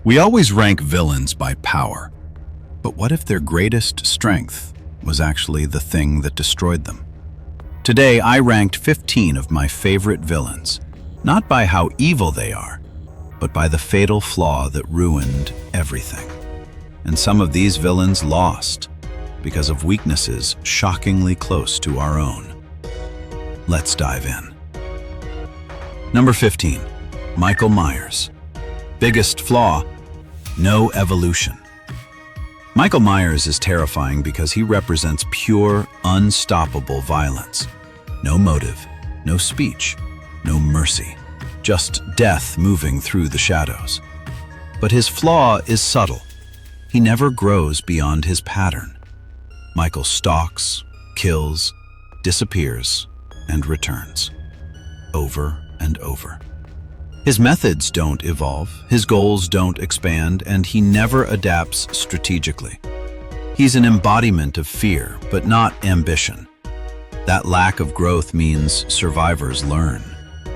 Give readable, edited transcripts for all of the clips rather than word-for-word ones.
We always rank villains by power, but what if their greatest strength was actually the thing that destroyed them? Today, I ranked 15 of my favorite villains, not by how evil they are, but by the fatal flaw that ruined everything. And some of these villains lost because of weaknesses shockingly close to our own. Let's dive in. Number 15, Michael Myers. Biggest flaw, no evolution. Michael Myers is terrifying because he represents pure, unstoppable violence. No motive, no speech, no mercy, just death moving through the shadows. But his flaw is subtle. He never grows beyond his pattern. Michael stalks, kills, disappears, and returns, over and over. His methods don't evolve, his goals don't expand, and he never adapts strategically. He's an embodiment of fear, but not ambition. That lack of growth means survivors learn,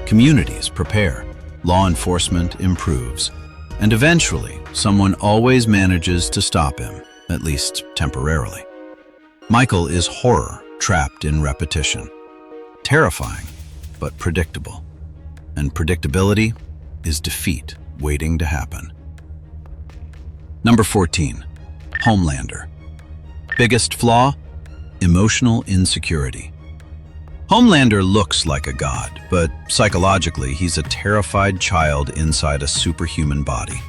communities prepare, law enforcement improves, and eventually, someone always manages to stop him, at least temporarily. Michael is horror trapped in repetition. Terrifying, but predictable. And predictability is defeat waiting to happen. Number 14, Homelander. Biggest flaw? Emotional insecurity. Homelander looks like a god, but psychologically he's a terrified child inside a superhuman body.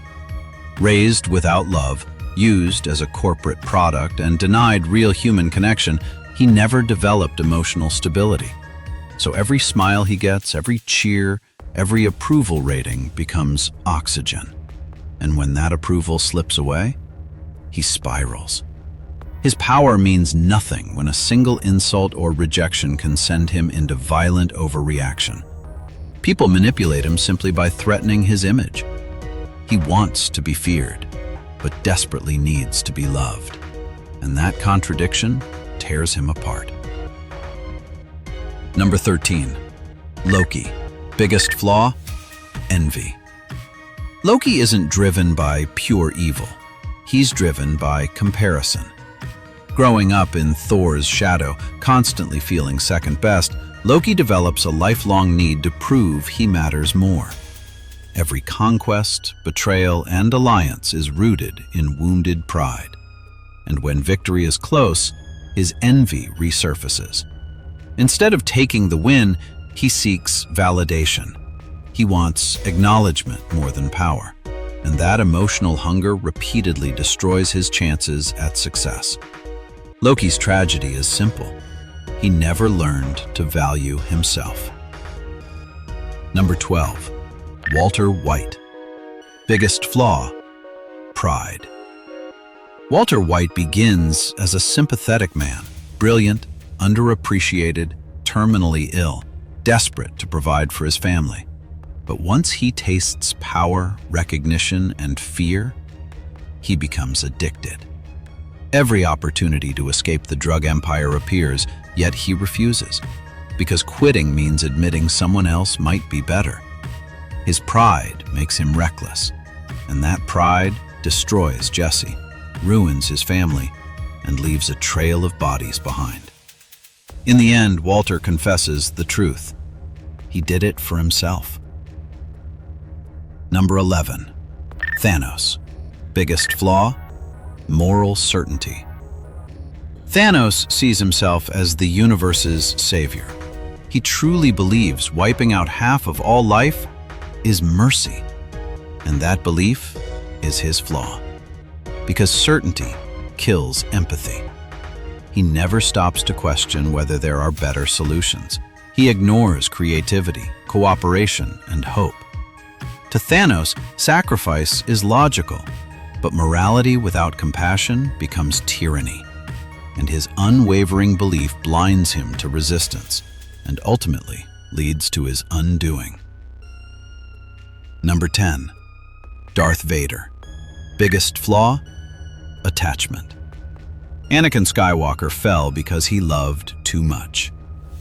Raised without love, used as a corporate product, and denied real human connection, he never developed emotional stability. So every smile he gets, every cheer, every approval rating becomes oxygen. And when that approval slips away, he spirals. His power means nothing when a single insult or rejection can send him into violent overreaction. People manipulate him simply by threatening his image. He wants to be feared, but desperately needs to be loved. And that contradiction tears him apart. Number 13, Loki. Biggest flaw? Envy. Loki isn't driven by pure evil. He's driven by comparison. Growing up in Thor's shadow, constantly feeling second best, Loki develops a lifelong need to prove he matters more. Every conquest, betrayal, and alliance is rooted in wounded pride. And when victory is close, his envy resurfaces. Instead of taking the win, he seeks validation. He wants acknowledgement more than power, and that emotional hunger repeatedly destroys his chances at success. Loki's tragedy is simple. He never learned to value himself. Number 12, Walter White. Biggest flaw? Pride. Walter White begins as a sympathetic man, brilliant, underappreciated, terminally ill, desperate to provide for his family. But once he tastes power, recognition, and fear, he becomes addicted. Every opportunity to escape the drug empire appears, yet he refuses, because quitting means admitting someone else might be better. His pride makes him reckless, and that pride destroys Jesse, ruins his family, and leaves a trail of bodies behind. In the end, Walter confesses the truth. He did it for himself. Number 11, Thanos. Biggest flaw? Moral certainty. Thanos sees himself as the universe's savior. He truly believes wiping out half of all life is mercy, and that belief is his flaw. Because certainty kills empathy. He never stops to question whether there are better solutions. He ignores creativity, cooperation, and hope. To Thanos, sacrifice is logical, but morality without compassion becomes tyranny, and his unwavering belief blinds him to resistance and ultimately leads to his undoing. Number 10, Darth Vader. Biggest flaw? Attachment. Anakin Skywalker fell because he loved too much.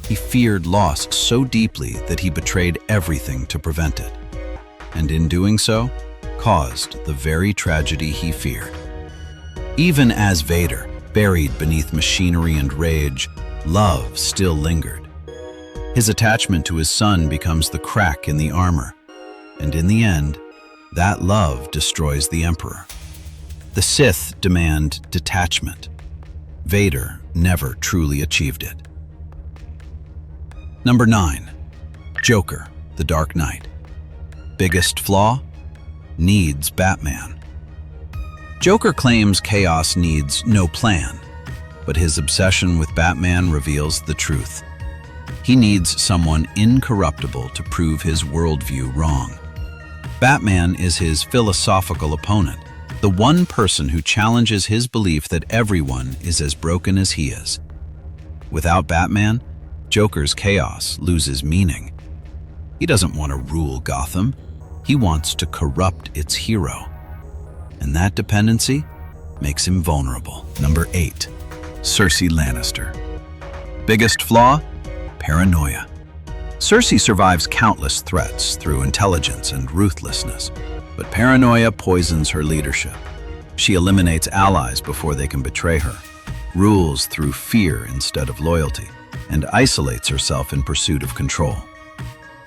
He feared loss so deeply that he betrayed everything to prevent it. And in doing so, caused the very tragedy he feared. Even as Vader, buried beneath machinery and rage, love still lingered. His attachment to his son becomes the crack in the armor, and in the end, that love destroys the Emperor. The Sith demand detachment. Vader never truly achieved it. Number 9. Joker, the Dark Knight. Biggest flaw? Needs Batman. Joker claims chaos needs no plan, but his obsession with Batman reveals the truth. He needs someone incorruptible to prove his worldview wrong. Batman is his philosophical opponent, the one person who challenges his belief that everyone is as broken as he is. Without Batman, Joker's chaos loses meaning. He doesn't want to rule Gotham. He wants to corrupt its hero. And that dependency makes him vulnerable. Number 8. Cersei Lannister. Biggest flaw? Paranoia. Cersei survives countless threats through intelligence and ruthlessness, but paranoia poisons her leadership. She eliminates allies before they can betray her, rules through fear instead of loyalty, and isolates herself in pursuit of control.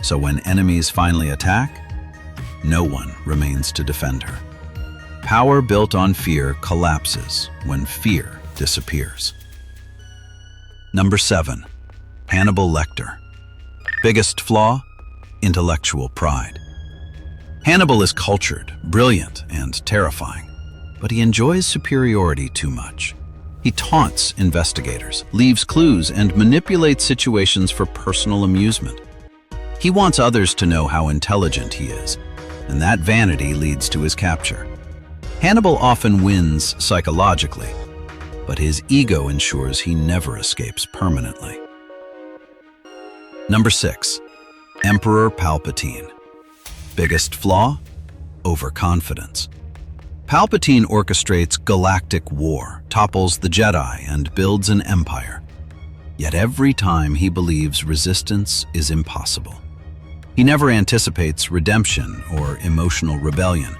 So when enemies finally attack, no one remains to defend her. Power built on fear collapses when fear disappears. Number 7. Hannibal Lecter. Biggest flaw? Intellectual pride. Hannibal is cultured, brilliant, and terrifying, but he enjoys superiority too much. He taunts investigators, leaves clues, and manipulates situations for personal amusement. He wants others to know how intelligent he is, and that vanity leads to his capture. Hannibal often wins psychologically, but his ego ensures he never escapes permanently. Number 6. Emperor Palpatine. Biggest flaw? Overconfidence. Palpatine orchestrates galactic war, topples the Jedi, and builds an empire. Yet every time he believes resistance is impossible. He never anticipates redemption or emotional rebellion,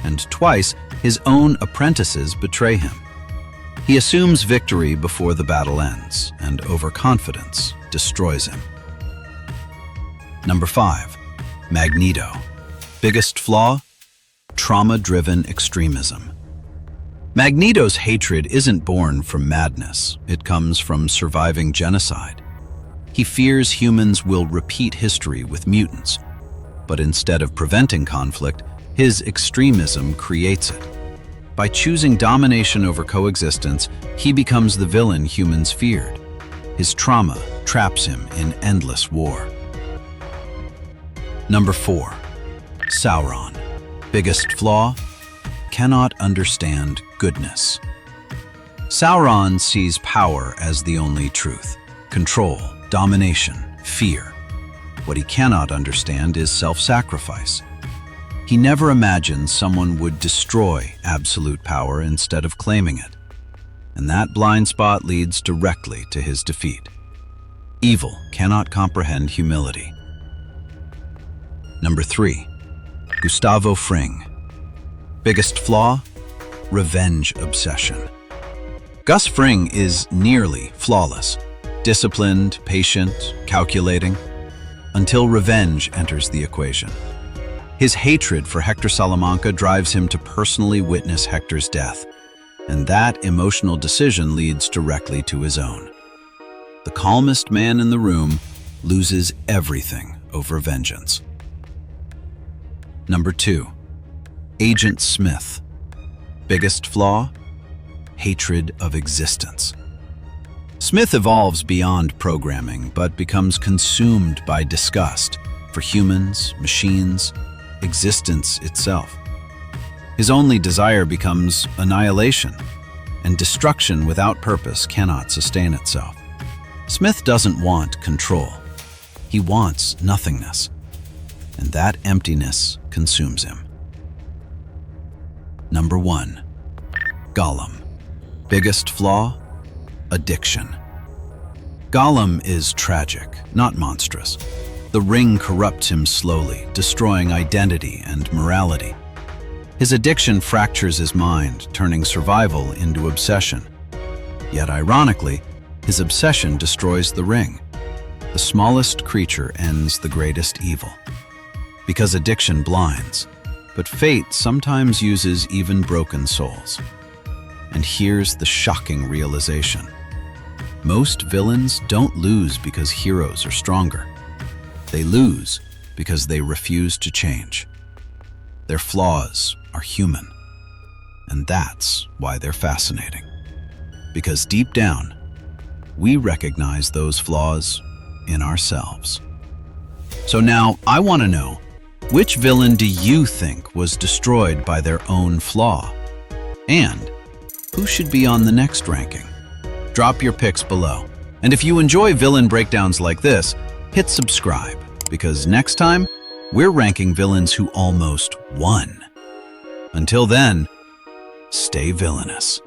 and twice his own apprentices betray him. He assumes victory before the battle ends, and overconfidence destroys him. Number 5. Magneto. Biggest flaw? Trauma-driven extremism. Magneto's hatred isn't born from madness. It comes from surviving genocide. He fears humans will repeat history with mutants, but instead of preventing conflict, his extremism creates it. By choosing domination over coexistence, he becomes the villain humans feared. His trauma traps him in endless war. Number 4. Sauron. Biggest flaw? Cannot understand goodness. Sauron sees power as the only truth. Control, domination, fear. What he cannot understand is self-sacrifice. He never imagines someone would destroy absolute power instead of claiming it. And that blind spot leads directly to his defeat. Evil cannot comprehend humility. Number 3. Gustavo Fring. Biggest flaw? Revenge obsession. Gus Fring is nearly flawless, disciplined, patient, calculating, until revenge enters the equation. His hatred for Hector Salamanca drives him to personally witness Hector's death, and that emotional decision leads directly to his own. The calmest man in the room loses everything over vengeance. Number 2. Agent Smith. Biggest flaw? Hatred of existence. Smith evolves beyond programming, but becomes consumed by disgust for humans, machines, existence itself. His only desire becomes annihilation, and destruction without purpose cannot sustain itself. Smith doesn't want control. He wants nothingness, and that emptiness consumes him. Number 1. Gollum. Biggest flaw? Addiction. Gollum is tragic, not monstrous. The ring corrupts him slowly, destroying identity and morality. His addiction fractures his mind, turning survival into obsession. Yet ironically, his obsession destroys the ring. The smallest creature ends the greatest evil. Because addiction blinds, but fate sometimes uses even broken souls. And here's the shocking realization. Most villains don't lose because heroes are stronger. They lose because they refuse to change. Their flaws are human. And that's why they're fascinating. Because deep down, we recognize those flaws in ourselves. So now, I want to know, which villain do you think was destroyed by their own flaw? And who should be on the next ranking? Drop your picks below. And if you enjoy villain breakdowns like this, hit subscribe, because next time, we're ranking villains who almost won. Until then, stay villainous.